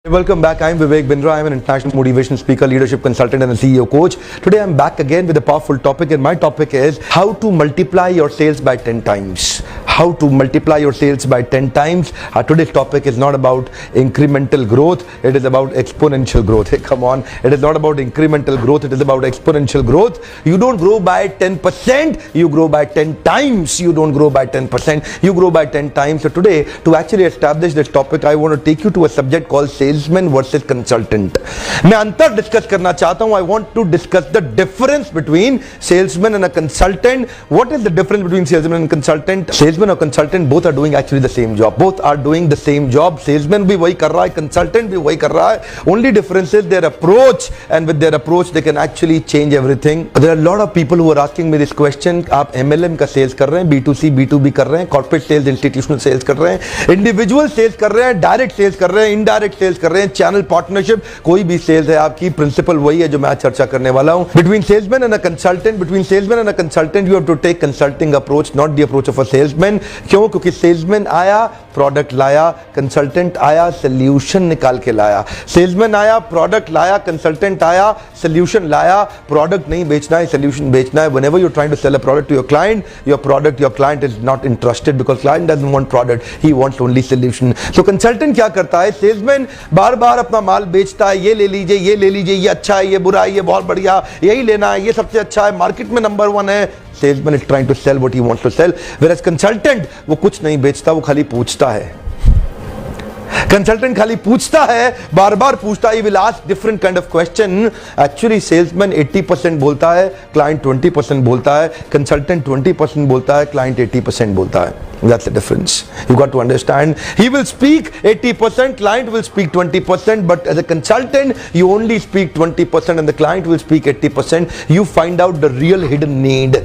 Welcome back. I'm Vivek Bindra. I'm an international motivation speaker, leadership consultant, and a CEO coach. Today I'm back again with a powerful topic, and my topic is how to multiply your sales by 10 times. How to multiply your sales by 10 times. Today's topic is not about incremental growth. It is about exponential growth. Hey, come on. It is not about incremental growth. It is about exponential growth. You don't grow by 10%. You grow by 10 times. You don't grow by 10%. You grow by 10 times. So today, to actually establish this topic, I want to take you to a subject called salesman versus consultant. मैं अंतर discuss करना चाहता हूं. I want to discuss the difference between salesman and a consultant. What is the difference between salesman and consultant? Salesman और consultant both are doing actually the same job. Both are doing the same job. Salesman भी वही कर रहा है, consultant भी वही कर रहा है. Only difference is their approach, and with their approach they can actually change everything. There are a lot of people who are asking me this question. आप MLM का sales कर रहे हैं, B2C, B2B कर रहे हैं, corporate sales, institutional sales कर रहे हैं, individual sales कर रहे हैं, direct sales कर रहे हैं, indirect sales कर रहे हैं, चैनल पार्टनरशिप, कोई भी सेल्स है आपकी, प्रिंसिपल वही है जो मैं आज चर्चा करने वाला हूं. Between salesman and a consultant, between salesman and a consultant, you have to take consulting approach, not the approach of a salesman. क्यों? क्योंकि सेल्समैन आया, प्रोडक्ट लाया, कंसल्टेंट आया, सोल्यूशन निकाल के लाया. सेल्समैन आया, प्रोडक्ट लाया, कंसल्टेंट आया, सोल्यूशन लाया. प्रोडक्ट नहीं बेचना है, सोल्यूशन बेचना है. Whenever you are trying to sell a product to your client, your client is not interested because client doesn't want product, he wants only solution. So consultant क्या करता है? सेल्समैन बार-बार अपना माल बेचता है. ये ले लीजिए, ये ले लीजिए, ये अच्छा है, ये बुरा है, ये बहुत बढ़िया, यही लेना है, ये सबसे अच्छा है, मार्केट में नंबर 1 है. Salesman is trying to sell what he wants to sell. Whereas consultant वो कुछ नहीं बेचता, वो खाली पूछता है. कंसल्टेंट खाली पूछता है, बार बार पूछता है. Will ask different kind of question. Actually salesman 80% बोलता है, क्लाइंट 20% बोलता है. कंसल्टेंट 20% बोलता है, क्लाइंट 80% बोलता है. That's the difference. You got to understand. He will speak 80%, client will speak 20%, but as a consultant, you only speak 20% and the client will speak 80%. You find out the real hidden need.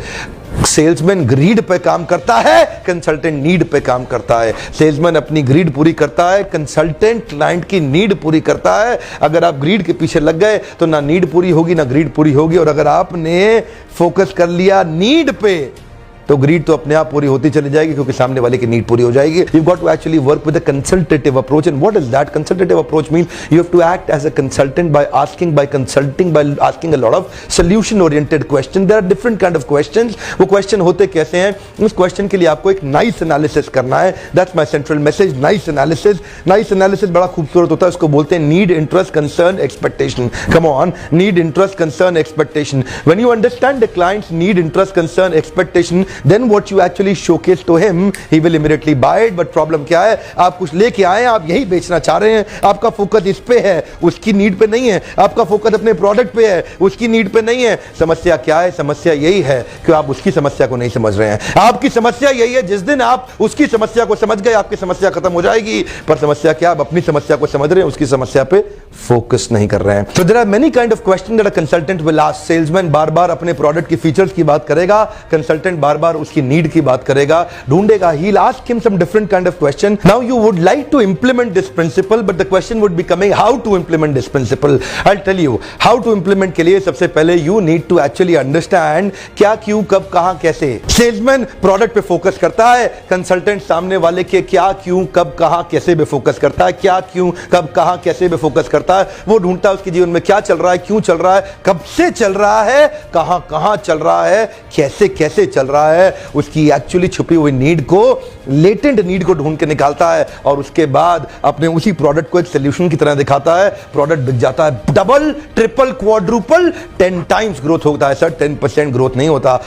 Salesman greed पे काम करता है, consultant need पे काम करता है. Salesman अपनी grid पूरी करता है, कंसल्टेंट क्लाइंट की नीड पूरी करता है. अगर आप ग्रीड के पीछे लग गए तो ना नीड पूरी होगी ना ग्रीड पूरी होगी. और अगर आपने फोकस कर लिया नीड पे तो ग्रीड तो अपने आप पूरी होती चली जाएगी क्योंकि सामने वाले की नीड पूरी हो जाएगी. You got to actually work with a consultative approach. And what is that? Consultative approach means you have to act as a consultant by consulting, by asking a lot of solution oriented question. There are different kind of questions. वो question होते कैसे हैं? उस question के लिए आपको एक nice analysis करना है. That's my central message, nice analysis. Nice analysis बड़ा खूबसूरत होता है. उसको बोलते हैं need, interest, concern, expectation. Come on, need, interest, concern, expectation. When you understand the client's need, interest, concern, expectation, then what you actually showcase to him, he will immediately buy it. But problem क्या है? आप कुछ लेके आए, आप यही बेचना चाह रहे हैं, आपका फोकस इस पे है, उसकी नीड पे नहीं है. आपका फोकस अपने प्रोडक्ट पे है, उसकी नीड पे नहीं है. समस्या क्या है? समस्या यही है कि आप उसकी समस्या को नहीं समझ रहे हैं. आपकी समस्या यही है, जिस दिन आप उसकी समस्या को समझ गए आपकी समस्या खत्म हो जाएगी. पर समस्या क्या? आप अपनी समस्या को समझ रहे हैं, उसकी समस्या पे फोकस नहीं कर रहे हैं. So there are many kind of questions that a consultant will ask. Salesman बार-बार अपने प्रोडक्ट की फीचर्स की बात करेगा, कंसल्टेंट बार-बार उसकी नीड की बात करेगा, ढूंढेगा. He'll ask him some different kind of question. Now you would like to implement this principle, but the question would be coming, how to implement this principle? I'll tell you how to implement के लिए सबसे पहले you need to actually understand क्या, क्यों, कब, कहां, कैसे. Salesman product पे फोकस करता है, कंसल्टेंट सामने वाले के क्या, क्यों, कब, कहां, कैसे पे फोकस करता है. क्या, क्यों, कब, कहां, कैसे पे फोकस करता है. वो ढूंढता है उसके जीवन में क्या चल रहा है, क्यों चल रहा है, कब से चल रहा है, कहां कहां चल रहा है, कैसे कैसे चल रहा है. उसकी एक्चुअली छुपी हुई नीड को, लेटेंट नीड को ढूंढ के निकालता है और उसके बाद अपने उसी प्रोडक्ट को एक सोल्यूशन की तरह दिखाता है. प्रोडक्ट बिक जाता है. Double, triple, quadruple, 10 times growth होता है. सर 10% ग्रोथ नहीं होता.